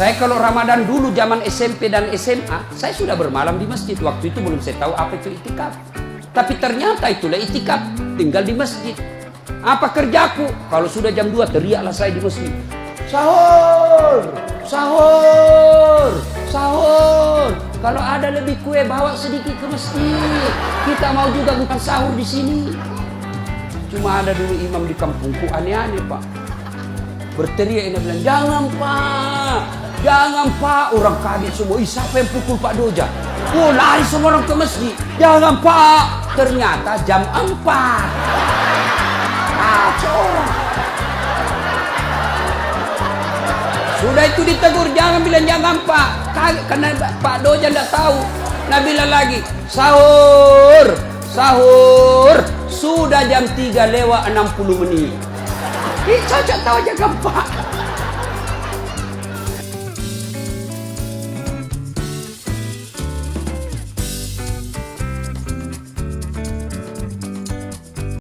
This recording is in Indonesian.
Saya kalau Ramadan dulu zaman SMP dan SMA, saya sudah bermalam di masjid. Waktu itu belum saya tahu apa itu itikaf. Tapi ternyata itulah itikaf, tinggal di masjid. Apa kerjaku? Kalau sudah jam 2 teriaklah saya di masjid. Sahur! Sahur! Sahur! Kalau ada lebih kue bawa sedikit ke masjid. Kita mau juga bukan sahur di sini. Cuma ada dulu imam di kampungku aneh-aneh, Pak. Berteriak, ini bilang, jangan Pak, jangan Pak. Orang kaget semua, siapa yang pukul Pak Doja? Oh, lari semua orang ke masjid. Jangan Pak. Ternyata jam 4. Orang. Sudah itu ditegur, jangan bilang jangan Pak. Kaget karena Pak Doja tidak tahu. Nah bilang lagi, sahur, sahur. Sudah jam 3 lewat 60 menit. Cocok tahu aja Pak.